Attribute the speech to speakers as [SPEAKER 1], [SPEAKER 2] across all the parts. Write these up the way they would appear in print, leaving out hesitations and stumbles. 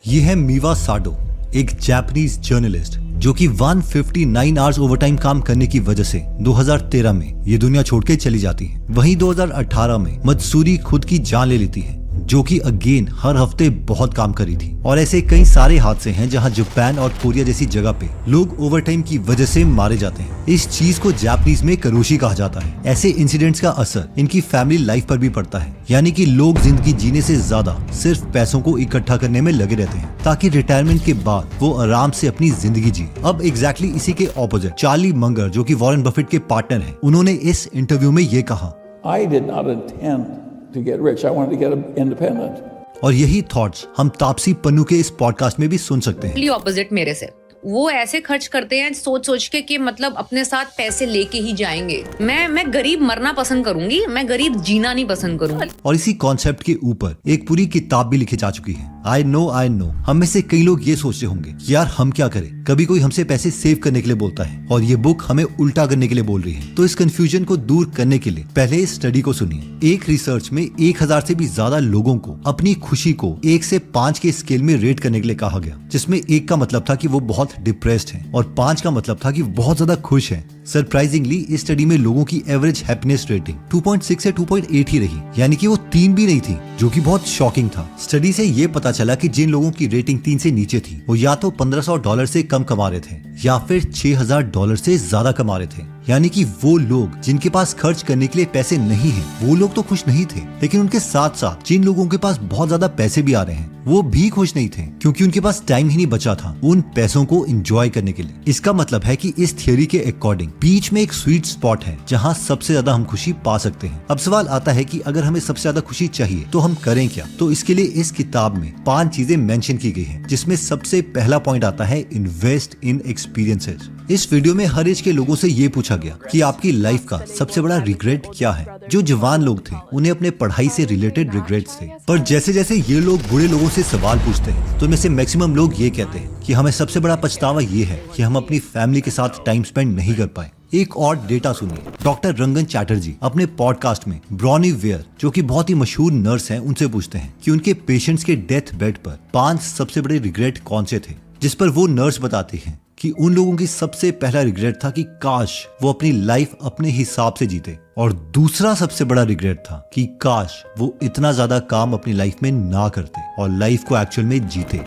[SPEAKER 1] ये है मीवा साडो, एक जापानीज जर्नलिस्ट जो कि 159 आवर्स ओवरटाइम काम करने की वजह से 2013 में ये दुनिया छोड़ के चली जाती है। वहीं 2018 में मत्सूरी खुद की जान ले लेती है, जो कि अगेन हर हफ्ते बहुत काम करी थी। और ऐसे कई सारे हादसे हैं जहां जापान और कोरिया जैसी जगह पे लोग ओवरटाइम की वजह से मारे जाते हैं। इस चीज को जापानीज में करोशी कहा जाता है। ऐसे इंसिडेंट्स का असर इनकी फैमिली लाइफ पर भी पड़ता है, यानी कि लोग जिंदगी जीने से ज्यादा सिर्फ पैसों को इकट्ठा करने में लगे रहते हैं ताकि रिटायरमेंट के बाद वो आराम से अपनी जिंदगी जिए। अब एग्जैक्टली इसी के ऑपोजिट चार्ली मंगर, जो कि वॉरेन बफेट के पार्टनर हैं, उन्होंने इस इंटरव्यू में ये कहा,
[SPEAKER 2] I did not intend to get rich. I wanted to get independent.
[SPEAKER 1] और यही थॉट्स हम तापसी पन्नू के इस पॉडकास्ट में भी सुन सकते हैं।
[SPEAKER 3] ऑपोजिट मेरे से वो ऐसे खर्च करते हैं सोच सोच के कि मतलब अपने साथ पैसे लेके ही जाएंगे। मैं गरीब मरना पसंद करूंगी, मैं गरीब जीना नहीं पसंद करूंगी।
[SPEAKER 1] और इसी कॉन्सेप्ट के ऊपर एक पूरी किताब भी लिखी जा चुकी है। आई नो हम में से कई लोग ये सोचते होंगे कि यार हम क्या करें, कभी कोई हमसे पैसे सेव करने के लिए बोलता है और ये बुक हमें उल्टा करने के लिए बोल रही है। तो इस कंफ्यूजन को दूर करने के लिए पहले इस स्टडी को सुनिए। एक रिसर्च में 1000 से भी ज्यादा लोगों को अपनी खुशी को 1 से 5 के स्केल में रेट करने के लिए कहा गया, जिसमें 1 का मतलब था कि वो बहुत डिप्रेस्ड है और 5 का मतलब था कि बहुत ज्यादा खुश है। सरप्राइजिंगली इस स्टडी में लोगों की एवरेज हैप्पीनेस रेटिंग 2.6 से 2.8 ही रही, यानी कि वो 3 भी नहीं थी, जो कि बहुत शॉकिंग था। स्टडी से ये पता चला कि जिन लोगों की रेटिंग 3 से नीचे थी वो या तो $1500 से कम कमा रहे थे या फिर $6000 से ज्यादा कमा रहे थे। यानी कि वो लोग जिनके पास खर्च करने के लिए पैसे नहीं है, वो लोग तो खुश नहीं थे, लेकिन उनके साथ साथ जिन लोगों के पास बहुत ज्यादा पैसे भी आ रहे हैं वो भी खुश नहीं थे, क्योंकि उनके पास टाइम ही नहीं बचा था उन पैसों को एंजॉय करने के लिए। इसका मतलब है कि इस थियोरी के अकॉर्डिंग बीच में एक स्वीट स्पॉट है जहां सबसे ज्यादा हम खुशी पा सकते हैं। अब सवाल आता है कि अगर हमें सबसे ज्यादा खुशी चाहिए तो हम करें क्या? तो इसके लिए इस किताब में 5 चीजें मेंशन की गई हैं, जिसमें सबसे पहला पॉइंट आता है इन्वेस्ट इन एक्सपीरियंसेस। इस वीडियो में हर एज के लोगों से ये पूछा गया कि आपकी लाइफ का सबसे बड़ा रिग्रेट क्या है। जो जवान लोग थे उन्हें अपने पढ़ाई से रिलेटेड रिग्रेट्स थे, पर जैसे जैसे ये लोग बूढ़े लोगों से सवाल पूछते हैं तो इनमें से मैक्सिमम लोग ये कहते हैं कि हमें सबसे बड़ा पछतावा ये है कि हम अपनी फैमिली के साथ टाइम स्पेंड नहीं कर पाए। एक और डेटा सुनिए। डॉक्टर रंगन चैटर्जी अपने पॉडकास्ट में ब्रॉनी वेयर, जो कि बहुत ही मशहूर नर्स हैं, उनसे पूछते हैं कि उनके पेशेंट्स के डेथ बेड पर 5 सबसे बड़े रिग्रेट कौन से थे, जिस पर वो नर्स बताती हैं कि उन लोगों की सबसे पहला रिग्रेट था कि काश वो अपनी लाइफ अपने हिसाब से जीते, और दूसरा सबसे बड़ा रिग्रेट था कि काश वो इतना ज्यादा काम अपनी लाइफ में ना करते और लाइफ को एक्चुअल में जीते।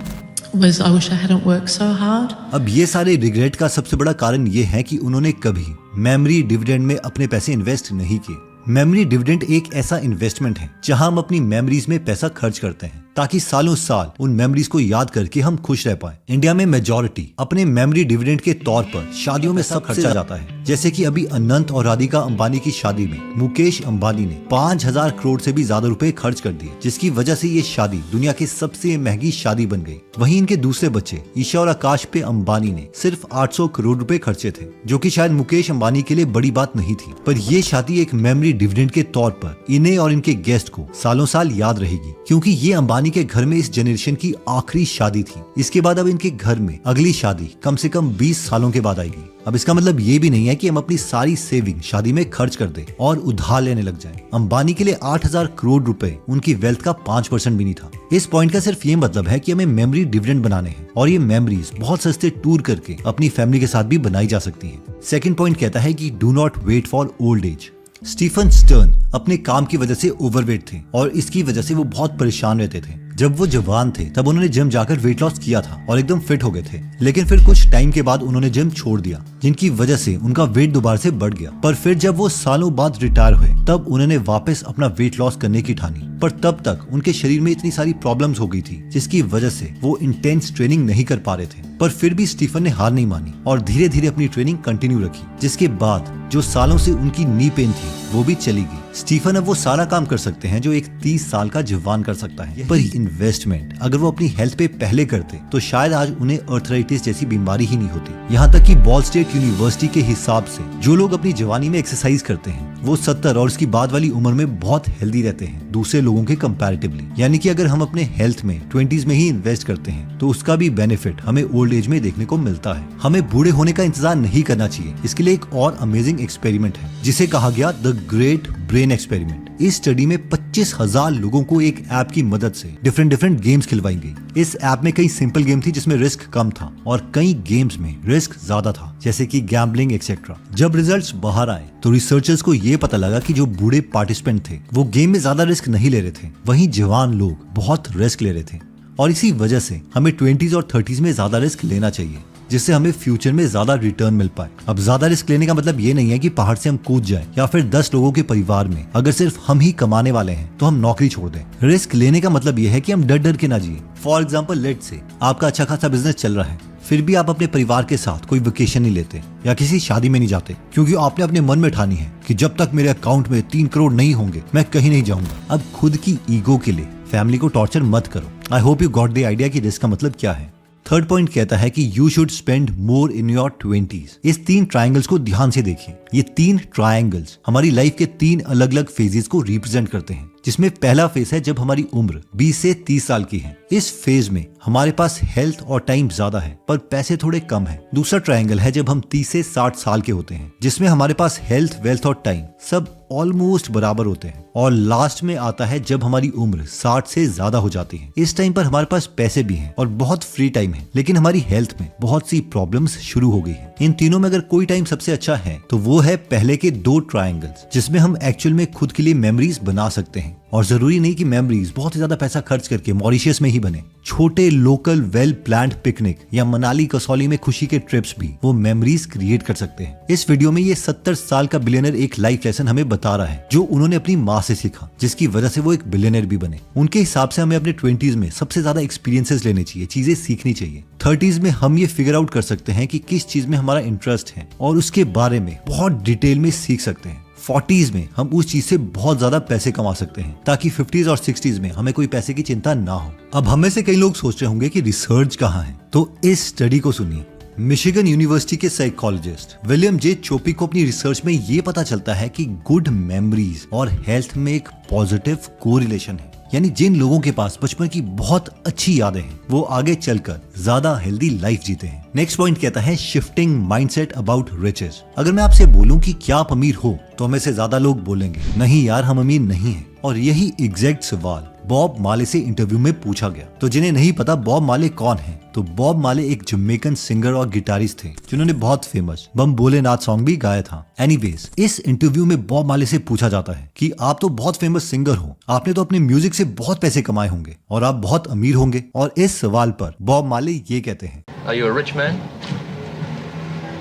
[SPEAKER 4] I wish I hadn't worked so hard.
[SPEAKER 1] अब ये सारे रिग्रेट का सबसे बड़ा कारण ये है कि उन्होंने कभी मेमोरी डिविडेंड में अपने पैसे इन्वेस्ट नहीं किए। मेमोरी डिविडेंड एक ऐसा इन्वेस्टमेंट है जहां हम अपनी मेमोरीज में पैसा खर्च करते हैं ताकि सालों साल उन मेमोरीज को याद करके हम खुश रह पाए। इंडिया में मेजॉरिटी अपने मेमोरी डिविडेंड के तौर पर शादियों में सब खर्चा जाता है। जैसे कि अभी अनंत और राधिका अंबानी की शादी में मुकेश अंबानी ने 5000 करोड़ से भी ज्यादा रुपए खर्च कर दिए, जिसकी वजह से ये शादी दुनिया की सबसे महंगी शादी बन गई। वहीं इनके दूसरे बच्चे ईशा और आकाश पे अंबानी ने सिर्फ 800 करोड़ रुपए खर्चे थे, जो कि शायद मुकेश अंबानी के लिए बड़ी बात नहीं थी, पर ये शादी एक मेमोरी डिविडेंड के तौर पर इन्हें और इनके गेस्ट को सालों साल याद रहेगी, क्योंकि ये अंबानी के घर में इस जनरेशन की आखिरी शादी थी। इसके बाद अब इनके घर में अगली शादी कम से कम 20 सालों के बाद आएगी। अब इसका मतलब ये भी नहीं है कि हम अपनी सारी सेविंग शादी में खर्च कर दें और उधार लेने लग जाएं। अंबानी के लिए 8000 करोड़ रुपए उनकी वेल्थ का 5% भी नहीं था। इस पॉइंट का सिर्फ ये मतलब है कि हमें मेमोरी डिविडेंड बनाने हैं और ये मेमोरीज बहुत सस्ते टूर करके अपनी फैमिली के साथ भी बनाई जा सकती है। सेकंड पॉइंट कहता है कि do not wait for old age. Stephen Stern अपने काम की वजह से ओवरवेट थे और इसकी वजह से वो बहुत परेशान रहते थे। जब वो जवान थे तब उन्होंने जिम जाकर वेट लॉस किया था और एकदम फिट हो गए थे, लेकिन फिर कुछ टाइम के बाद उन्होंने जिम छोड़ दिया, जिनकी वजह से उनका वेट दोबारा से बढ़ गया। पर फिर जब वो सालों बाद रिटायर हुए तब उन्होंने वापस अपना वेट लॉस करने की ठानी, पर तब तक उनके शरीर में इतनी सारी प्रॉब्लम्स हो गई थी जिसकी वजह से वो इंटेंस ट्रेनिंग नहीं कर पा रहे थे। पर फिर भी स्टीफन ने हार नहीं मानी और धीरे धीरे अपनी ट्रेनिंग कंटिन्यू रखी, जिसके बाद जो सालों से उनकी नी पेन थी वो भी चली गई। स्टीफन अब वो सारा काम कर सकते हैं जो एक 30 साल का जवान कर सकता है। पर इन्वेस्टमेंट अगर वो अपनी हेल्थ पे पहले करते तो शायद आज उन्हें अर्थराइटिस जैसी बीमारी ही नहीं होती। यहाँ तक कि बॉल स्टेट यूनिवर्सिटी के हिसाब से जो लोग अपनी जवानी में एक्सरसाइज करते हैं वो 70 और उसकी बाद वाली उम्र में बहुत हेल्दी रहते हैं दूसरे लोगों के कंपैरेटिवली। यानी कि अगर हम अपने हेल्थ में 20s में ही इन्वेस्ट करते हैं तो उसका भी बेनिफिट हमें ओल्ड एज में देखने को मिलता है। हमें बूढ़े होने का इंतजार नहीं करना चाहिए। इसके लिए एक और अमेजिंग एक्सपेरिमेंट है जिसे कहा गया द ग्रेट ब्रेन एक्सपेरिमेंट। इस स्टडी में 25,000 लोगों को एक ऐप की मदद से डिफरेंट गेम्स खिलवाई गई। इस ऐप में कई सिंपल गेम थी जिसमें रिस्क कम था और कई गेम्स में रिस्क ज्यादा था, जैसे कि गैम्बलिंग एक्सेट्रा। जब रिजल्ट्स बाहर आए तो रिसर्चर्स को ये पता लगा कि जो बूढ़े पार्टिसिपेंट थे वो गेम में ज्यादा रिस्क नहीं ले रहे थे, वहीं जवान लोग बहुत रिस्क ले रहे थे। और इसी वजह से हमें 20s और 30s में ज्यादा रिस्क लेना चाहिए, जिससे हमें फ्यूचर में ज्यादा रिटर्न मिल पाए। अब ज्यादा रिस्क लेने का मतलब ये नहीं है कि पहाड़ से हम कूद जाएं या फिर 10 लोगों के परिवार में अगर सिर्फ हम ही कमाने वाले हैं तो हम नौकरी छोड़ दें। रिस्क लेने का मतलब ये है कि हम डर डर के ना जिए। फॉर एग्जाम्पल, लेट्स से आपका अच्छा खासा बिजनेस चल रहा है, फिर भी आप अपने परिवार के साथ कोई वेकेशन नहीं लेते या किसी शादी में नहीं जाते, क्योंकि आपने अपने मन में ठानी है कि जब तक मेरे अकाउंट में 3 करोड़ नहीं होंगे मैं कहीं नहीं जाऊंगा। अब खुद की ईगो के लिए फैमिली को टॉर्चर मत करो। I hope you got the idea कि रिस्क का मतलब क्या है। थर्ड पॉइंट कहता है कि you should spend more in your 20s। इस 3 ट्रायंगल्स को ध्यान से देखिए। ये 3 ट्रायंगल्स हमारी लाइफ के 3 अलग अलग फेजेस को रिप्रेजेंट करते हैं, जिसमें पहला फेज है जब हमारी उम्र 20 से 30 साल की है। इस फेज में हमारे पास हेल्थ और टाइम ज्यादा है पर पैसे थोड़े कम है। दूसरा ट्रायंगल है जब हम 30 से 60 साल के होते हैं, जिसमें हमारे पास हेल्थ, वेल्थ और टाइम सब ऑलमोस्ट बराबर होते हैं। और लास्ट में आता है जब हमारी उम्र 60 से ज्यादा हो जाती है। इस टाइम पर हमारे पास पैसे भी हैं और बहुत फ्री टाइम है, लेकिन हमारी हेल्थ में बहुत सी प्रॉब्लम्स शुरू हो गई है। इन तीनों में अगर कोई टाइम सबसे अच्छा है तो वो है पहले के 2 ट्रायंगल्स, जिसमें हम एक्चुअल में खुद के लिए मेमोरीज बना सकते हैं। और जरूरी नहीं कि मेमोरीज बहुत ज्यादा पैसा खर्च करके मॉरिशस में ही बने। छोटे लोकल वेल प्लान्ड पिकनिक या मनाली कसौली में खुशी के ट्रिप्स भी वो मेमोरीज क्रिएट कर सकते हैं। इस वीडियो में ये 70 साल का बिलियनर एक लाइफ लेसन हमें बता रहा है जो उन्होंने अपनी माँ से सीखा, जिसकी वजह से वो एक बिलियनर भी बने। उनके हिसाब से हमें अपने 20s में सबसे ज्यादा एक्सपीरियंसेस लेने चाहिए, चीजें सीखनी चाहिए। 30s में हम ये फिगर आउट कर सकते हैं कि किस चीज में हमारा इंटरेस्ट है और उसके बारे में बहुत डिटेल में सीख सकते हैं। 40s में हम उस चीज से बहुत ज्यादा पैसे कमा सकते हैं ताकि 50s और 60s में हमें कोई पैसे की चिंता ना हो। अब हमें से कई लोग सोच रहे होंगे कि रिसर्च कहाँ है, तो इस स्टडी को सुनिए। मिशिगन यूनिवर्सिटी के साइकोलॉजिस्ट विलियम जे चोपी को अपनी रिसर्च में ये पता चलता है कि गुड मेमोरीज और हेल्थ में एक पॉजिटिव कोरिलेशन है, यानी जिन लोगों के पास बचपन की बहुत अच्छी यादें हैं वो आगे चलकर ज्यादा हेल्दी लाइफ जीते हैं। नेक्स्ट पॉइंट कहता है शिफ्टिंग माइंडसेट अबाउट रिचेस। अगर मैं आपसे बोलूं कि क्या आप अमीर हो तो हमें से ज्यादा लोग बोलेंगे नहीं यार हम अमीर नहीं हैं। और यही एग्जैक्ट सवाल बॉब मार्ले से इंटरव्यू में पूछा गया। तो जिन्हें नहीं पता बॉब मार्ले कौन है, तो बॉब मार्ले एक जमैकन सिंगर और गिटारिस्ट थे जिन्होंने बहुत फेमस बम भोलेनाथ सॉन्ग भी गाया था। एनीवेज, इस इंटरव्यू में बॉब मार्ले से पूछा जाता है कि आप तो बहुत फेमस सिंगर हो, आपने तो अपने म्यूजिक से बहुत पैसे कमाए होंगे और आप बहुत अमीर होंगे। और इस सवाल पर बॉब मार्ले ये कहते हैं,
[SPEAKER 5] Are you a rich man?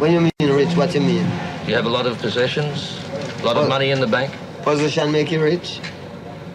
[SPEAKER 6] When you mean rich, what you mean?
[SPEAKER 5] Do you have a lot of possessions? A lot of money in the bank?
[SPEAKER 6] Position make you rich?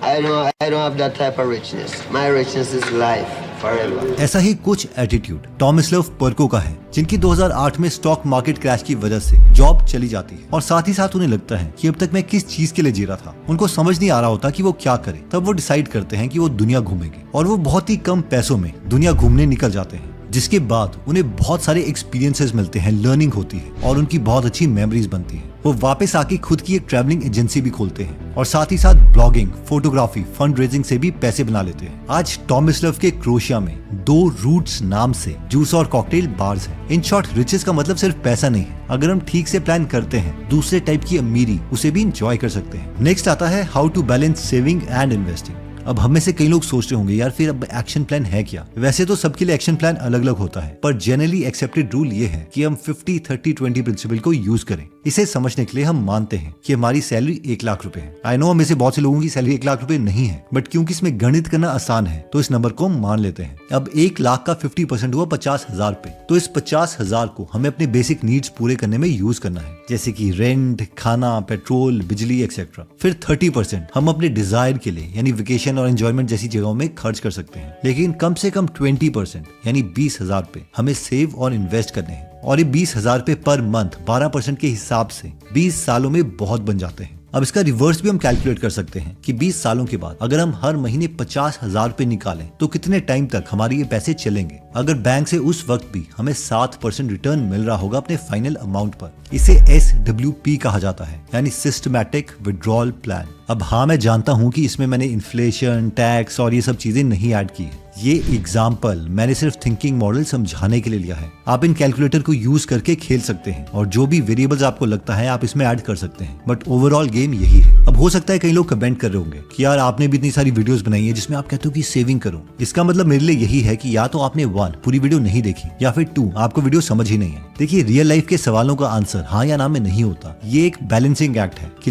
[SPEAKER 6] I don't have that type of richness. My richness is life forever.
[SPEAKER 1] ऐसा ही कुछ attitude टॉमिस्लाव पर्को का है, जिनकी 2008 में stock market crash की वजह से job चली जाती है और साथ ही साथ उन्हें लगता है कि अब तक मैं किस चीज के लिए जी रहा था। उनको समझ नहीं आ रहा होता कि वो क्या करें। तब वो डिसाइड करते हैं कि वो दुनिया घूमेंगे और वो बहुत ही कम पैसों में दुनिया घूमने निकल जाते हैं, जिसके बाद उन्हें बहुत सारे एक्सपीरियंसेस मिलते हैं, लर्निंग होती है और उनकी बहुत अच्छी मेमोरीज बनती है। वो वापस आके खुद की एक ट्रैवलिंग एजेंसी भी खोलते हैं और साथ ही साथ ब्लॉगिंग, फोटोग्राफी, फंड रेजिंग से भी पैसे बना लेते हैं। आज टॉमिस्लाव के क्रोएशिया में 2 रूट्स नाम से जूस और कॉकटेल बार्स हैं। इन शॉर्ट, रिचेस का मतलब सिर्फ पैसा नहीं है। अगर हम ठीक से प्लान करते हैं दूसरे टाइप की अमीरी उसे भी इंजॉय कर सकते हैं। नेक्स्ट आता है how to balance saving and investing. अब हमें से कई लोग सोच रहे होंगे यार फिर अब एक्शन प्लान है क्या। वैसे तो सबके लिए एक्शन प्लान अलग अलग होता है, पर जनरली एक्सेप्टेड रूल ये है कि हम 50-30-20 प्रिंसिपल को यूज करें। इसे समझने के लिए हम मानते हैं कि हमारी सैलरी 1 लाख रुपए है। आई नो हमें से बहुत से लोगों की सैलरी 1 लाख रुपए नहीं है, बट क्योंकि इसमें गणित करना आसान है तो इस नंबर को हम मान लेते हैं। अब 1 लाख का 50% हुआ 50,000 रुपए। तो इस 50,000 को हमें अपने बेसिक नीड्स पूरे करने में यूज करना है, जैसे कि रेंट, खाना, पेट्रोल, बिजली एक्सेट्रा। फिर 30% हम अपने डिजायर के लिए यानी वेकेशन और एंजॉयमेंट जैसी जगहों में खर्च कर सकते हैं। लेकिन कम से कम 20% यानी 20,000 रुपए हमें सेव और इन्वेस्ट करने हैं। और ये 20,000 रुपए पर मंथ 12% के हिसाब से 20 सालों में बहुत बन जाते हैं। अब इसका रिवर्स भी हम कैलकुलेट कर सकते हैं कि 20 सालों के बाद अगर हम हर महीने 50,000 रुपए निकालें तो कितने टाइम तक हमारे ये पैसे चलेंगे। अगर बैंक से उस वक्त भी हमें 7% रिटर्न मिल रहा होगा अपने फाइनल अमाउंट पर। इसे SWP कहा जाता है, यानी सिस्टमैटिक विड्रॉल प्लान। अब हाँ, मैं जानता हूँ कि इसमें मैंने इन्फ्लेशन, टैक्स और ये सब चीजें नहीं ऐड की है। ये एग्जाम्पल मैंने सिर्फ थिंकिंग मॉडल समझाने के लिए लिया है। आप इन कैलकुलेटर को यूज करके खेल सकते हैं और जो भी वेरिएबल्स आपको लगता है आप इसमें ऐड कर सकते हैं, बट ओवरऑल गेम यही है। अब हो सकता है कई लोग कमेंट कर रहे होंगे कि यार आपने भी इतनी सारी वीडियोस बनाई है जिसमें आप कहते हो कि सेविंग करो। इसका मतलब मेरे लिए यही है कि या तो आपने 1 पूरी वीडियो नहीं देखी या फिर 2 आपको वीडियो समझ ही नहीं है। देखिए, रियल लाइफ के सवालों का आंसर हाँ या ना में नहीं होता। ये एक बैलेंसिंग एक्ट है कि